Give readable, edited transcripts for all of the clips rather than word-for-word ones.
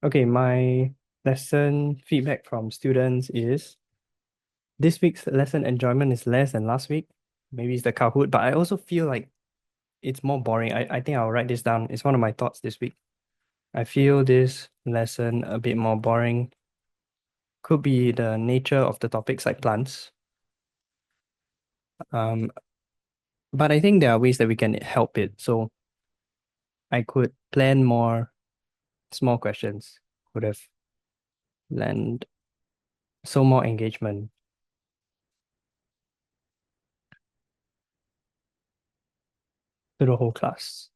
Okay, my lesson feedback from students is this week's lesson enjoyment is less than last week. Maybe it's the Kahoot, but I also feel like it's more boring. I think I'll write this down. It's one of my thoughts this week. I feel this lesson a bit more boring. Could be the nature of the topics like plants. Um, but I think there are ways that we can help it. So I could plan more small questions, could have lend so more engagement to the whole class.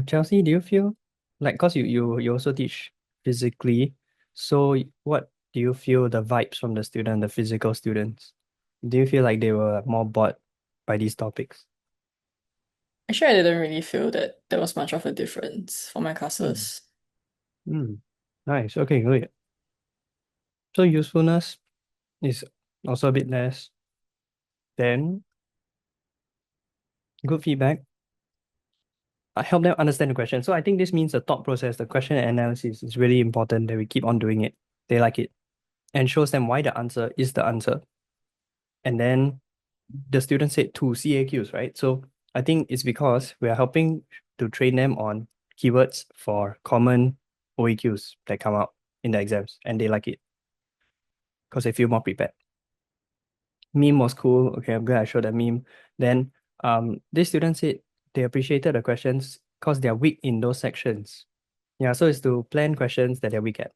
Chelsea, do you feel like because you also teach physically, so what do you feel the vibes from the student, the physical students? Do you feel like they were more bored by these topics? Actually, I didn't really feel that there was much of a difference for my Hmm. classes. Hmm. Nice. Okay, good. So usefulness is also a bit less. Then good feedback. I help them understand the question. So I think this means the thought process, the question analysis is really important that we keep on doing it. They like it and shows them why the answer is the answer. And then the student said two CAQs, right? So I think it's because we are helping to train them on keywords for common OAQs that come out in the exams, and they like it because they feel more prepared. Meme was cool. Okay, I'm glad I showed that meme. Then this student said they appreciated the questions because they're weak in those sections. Yeah, so it's to plan questions that they're weak at.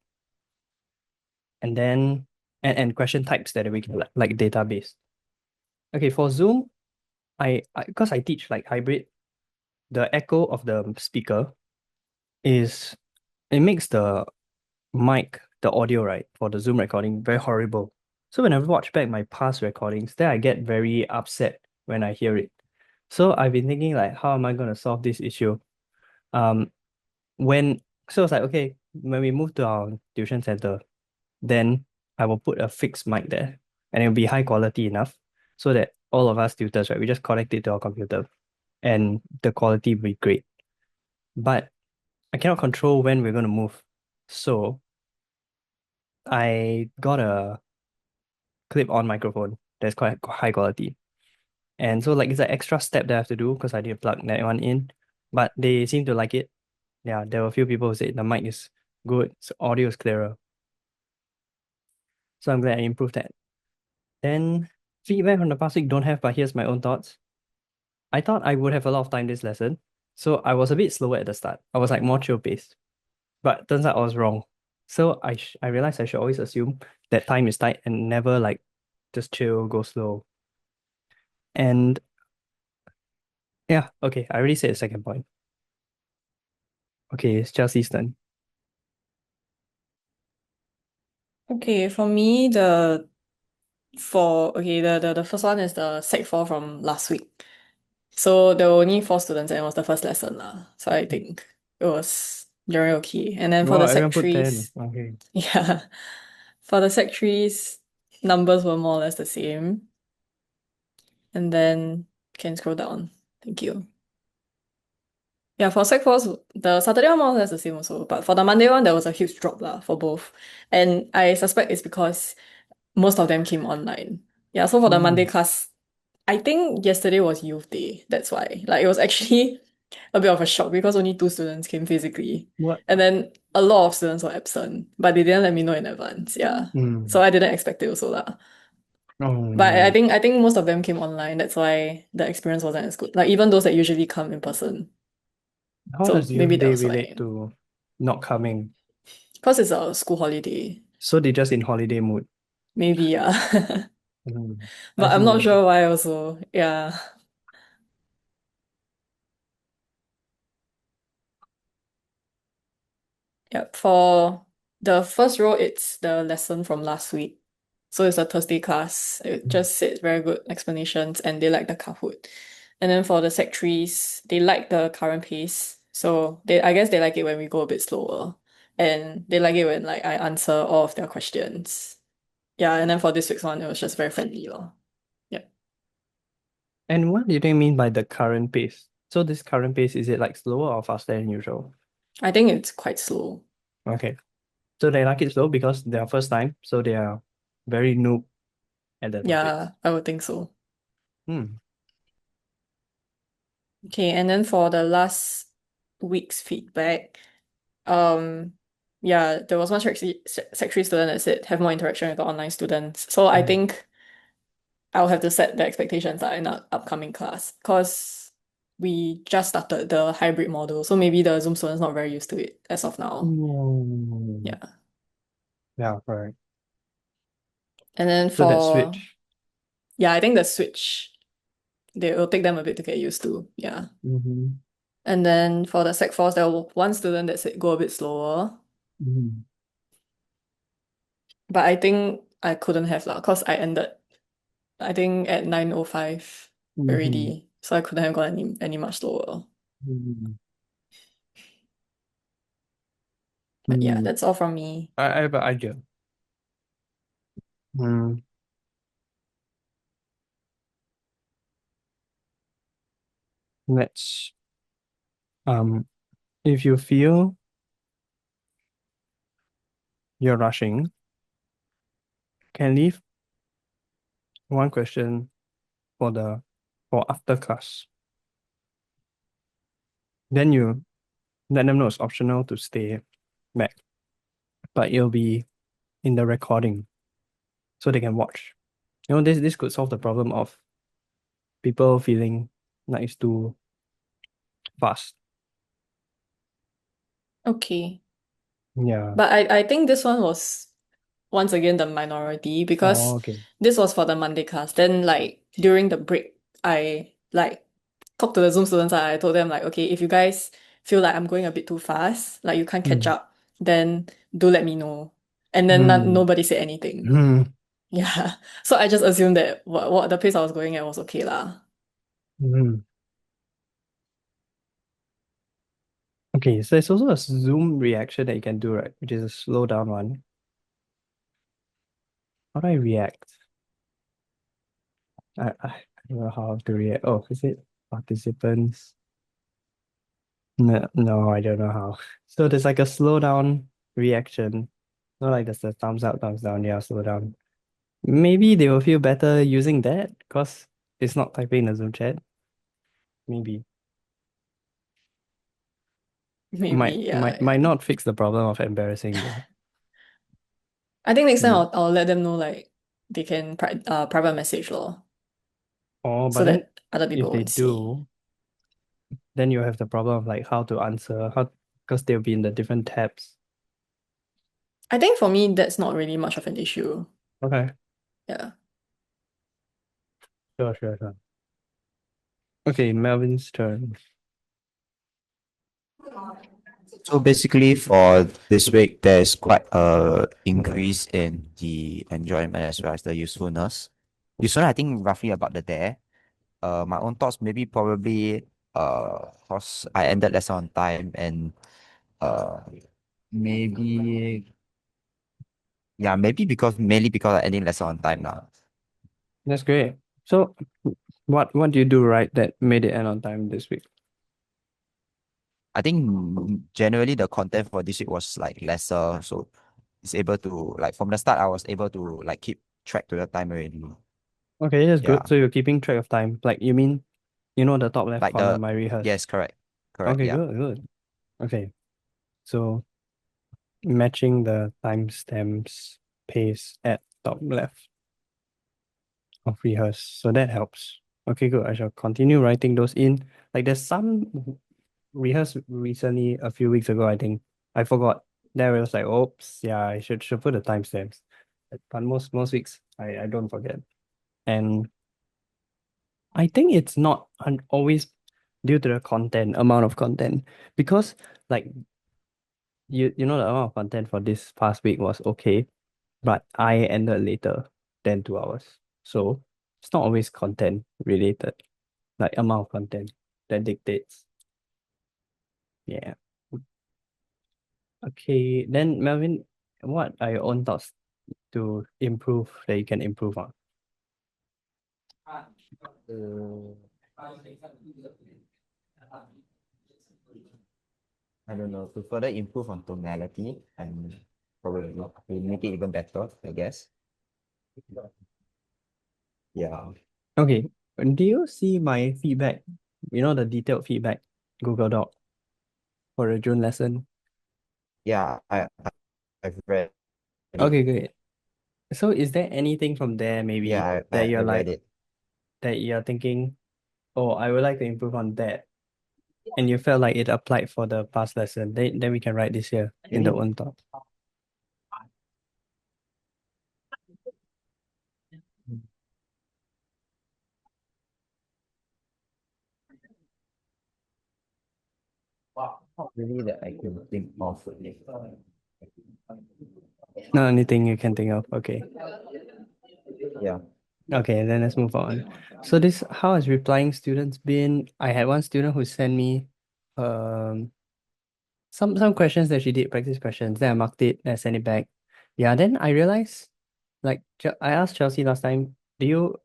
And then and question types that are weak at, like database. Okay, for Zoom, I because I teach like hybrid, the echo of the speaker is it makes the mic, the audio, right, for the Zoom recording very horrible. So when I watch back my past recordings, then I get very upset when I hear it. So I've been thinking like, how am I gonna solve this issue? Um, when so it's like okay, when we move to our tuition center, then I will put a fixed mic there, and it'll be high quality enough so that all of us tutors, right, we just connect it to our computer, and the quality will be great. But I cannot control when we're going to move. So I got a clip-on microphone that's quite high quality. And so like it's an extra step that I have to do because I didn't plug that one in. But they seem to like it. Yeah, there were a few people who said the mic is good, so audio is clearer. So I'm glad I improved that. Then feedback from the past week don't have, but here's my own thoughts. I thought I would have a lot of time this lesson. So I was a bit slower at the start. I was like more chill paced. But turns out I was wrong. So I realized I should always assume that time is tight and never like just chill, go slow. And yeah, okay, I already said the second point. Okay, it's Chelsea's turn. Okay, for me, the first one is the Sec 4 from last week. So there were only four students and it was the first lesson lah. So I think it was generally okay. And then for Wow, the everyone Sec put 10. 3s, Okay. yeah, for the Sec 3s, numbers were more or less the same. And then can scroll down. Thank you. Yeah, for Sec 4s, the Saturday one more or less the same also. But for the Monday one, there was a huge drop lah for both. And I suspect it's because most of them came online. Yeah, so for the Monday Hmm. class, I think yesterday was youth day. That's why. Like it was actually a bit of a shock because only two students came physically. What? And then a lot of students were absent, but they didn't let me know in advance. Yeah. Hmm. So I didn't expect it also lah. Oh But I no. think I think most of them came online. That's why the experience wasn't as good. Like even those that usually come in person. How So does maybe youth that day was relate why. to not coming? Because it's a school holiday. So they just in holiday mood. Maybe, yeah. Hmm. I But I'm not see. sure why also. Yeah. Yep. For the first row, it's the lesson from last week. So it's a Thursday class. It just said very good explanations and they like the Kahoot. And then for the Sec 3s, they like the current pace. So I guess they like it when we go a bit slower. And they like it when like I answer all of their questions. Yeah, and then for this week's one, it was just very friendly lor. Yep. And what do you think mean by the current pace? So this current pace, is it like slower or faster than usual? I think it's quite slow. Okay. So they like it slow because their first time, so they are very noob at the topics. Yeah, I would think so. Hmm. Okay, and then for the last week's feedback, um, yeah, there was one sec 3 student that said have more interaction with the online students. So I Mm. think I'll have to set the expectations in the upcoming class because we just started the hybrid model. So maybe the Zoom students not very used to it as of now. Mm. Yeah. Yeah, correct. And then So that for, switch. yeah, I think the switch, they will take them a bit to get used to. Yeah. Mm-hmm. And then for the sec 4s, there was one student that said go a bit slower. Mm-hmm. But I think I couldn't have lah, because I ended, I think at 9:05 Mm-hmm. already. So I couldn't have gone any much slower. Mm-hmm. But yeah, Mm. that's all from me. I have an idea. Mm. Let's if you feel you're rushing, can leave one question for the for after class. Then you let them know it's optional to stay back, but it'll be in the recording so they can watch. This could solve the problem of people feeling like it's too fast. Okay. Yeah. But I think this one was once again the minority Oh, because okay. this was for the Monday class. Then like during the break, I like talked to the Zoom students. I told them like, okay, if you guys feel like I'm going a bit too fast, like you can't catch Mm. up, then do let me know. And then Mm. nobody said anything. Mm. Yeah. So I just assumed that what the pace I was going at was okay lah. Mm. Okay, so there's also a Zoom reaction that you can do, right? Which is a slow down one. How do I react? I don't know how to react. Oh, is it participants? No, no, I don't know how. So there's like a slow down reaction. Not like there's a thumbs up, thumbs down. Yeah, slow down. Maybe they will feel better using that because it's not typing in the Zoom chat. Maybe. Maybe, Might yeah. not fix the problem of embarrassing though. I think next time Mm. I'll let them know like they can private message lor, Oh, but so then that other if people they won't see. do, then you have the problem of like how to answer, how because they'll be in the different tabs. I think for me that's not really much of an issue. Okay, Yeah. sure, sure, sure. Okay, Melvin's turn. So basically, for this week, there's quite a increase in the enjoyment as well as the usefulness. Usefulness, I think roughly about the there. My own thoughts maybe probably cause I ended lesson on time and uh maybe yeah maybe because mainly because I ending lesson on time now. That's great. So, what do you do right that made it end on time this week? I think generally the content for this week was like lesser, so it's able to like from the start I was able to like keep track to the time already. Okay, that's Yeah. good. So you're keeping track of time. Like you mean, the top left Like corner, the my rehearse. yes, correct. Correct. Okay, Yeah. good, good. Okay, so matching the timestamps pace at top left of rehearse. So that helps. Okay, good. I shall continue writing those in. Like there's some rehearse recently a few weeks ago, I think. I forgot. Then I was like, oops, yeah, I should put the timestamps. But most weeks I don't forget. And I think it's not always due to the content, amount of content. Because like you know the amount of content for this past week was okay, but I ended later than 2 hours. So it's not always content related, like amount of content that dictates. Yeah. Okay. Then Melvin, what are your own thoughts to improve that you can improve on? Uh, I don't know, to further improve on tonality and probably to make it even better, I guess. Yeah. Okay. Do you see my feedback? You know, the detailed feedback Google Doc for the June lesson? Yeah, I've read it. Okay, great. So is there anything from there maybe Yeah, that I you're read like it. that you're thinking, oh, I would like to improve on that, and you felt like it applied for the past lesson, then we can write this here in the Maybe own thought. not really that I can think of. Not anything you can think of. Okay. Yeah. Okay, then let's move on. So this, how has replying students been? I had one student who sent me um some questions that she did, practice questions. Then I marked it and I sent it back. Yeah, then I realized, like, I asked Chelsea last time, do you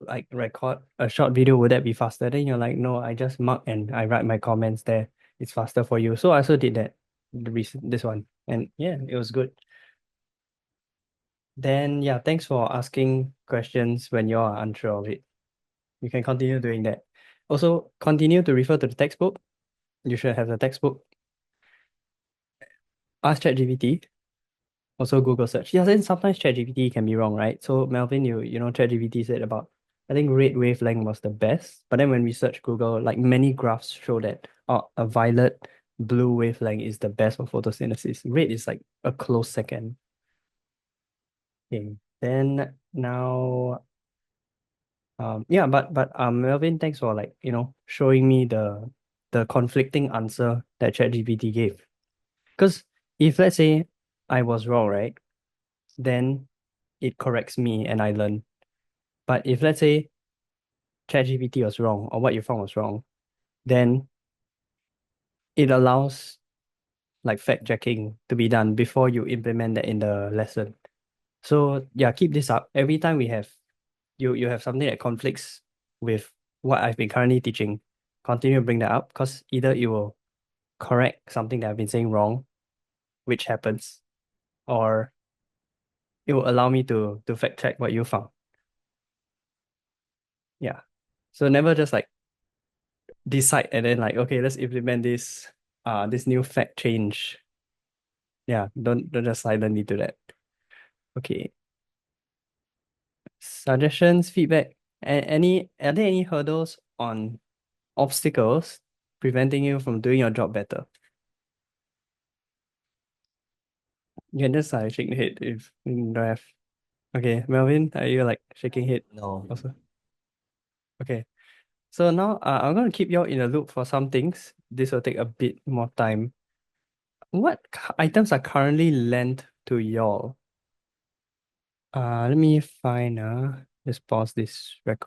like record a short video? Would that be faster? Then you're like, no, I just mark and I write my comments there. It's faster for you. So I also did that, this one. And yeah, it was good. Then yeah, thanks for asking questions when you are unsure of it. You can continue doing that. Also, continue to refer to the textbook. You should have the textbook. Ask ChatGPT. Also Google search. Yeah, then sometimes ChatGPT can be wrong, right? So Melvin, you know, ChatGPT said about, I think red wavelength was the best. But then when we search Google, like many graphs show that a violet blue wavelength is the best for photosynthesis. Red is like a close second. Okay. Then now yeah, but Melvin, thanks for like, you know, showing me the conflicting answer that ChatGPT gave. Because if let's say I was wrong, right, then it corrects me and I learn. But if let's say ChatGPT was wrong or what you found was wrong, then it allows like fact checking to be done before you implement that in the lesson. So yeah, keep this up. Every time we have you have something that conflicts with what I've been currently teaching, continue to bring that up because either it will correct something that I've been saying wrong, which happens, or it will allow me to fact check what you found. Yeah. So never just like decide and then like, okay, let's implement this new fact change. Yeah, don't just silently do that. Okay. Suggestions, feedback. Are there any hurdles on obstacles preventing you from doing your job better? You can just shake the head if you don't have. Okay, Melvin, are you like shaking head No. also? Okay. So now I'm going to keep you all in a loop for some things. This will take a bit more time. What items are currently lent to y'all? Let me find just pause this record.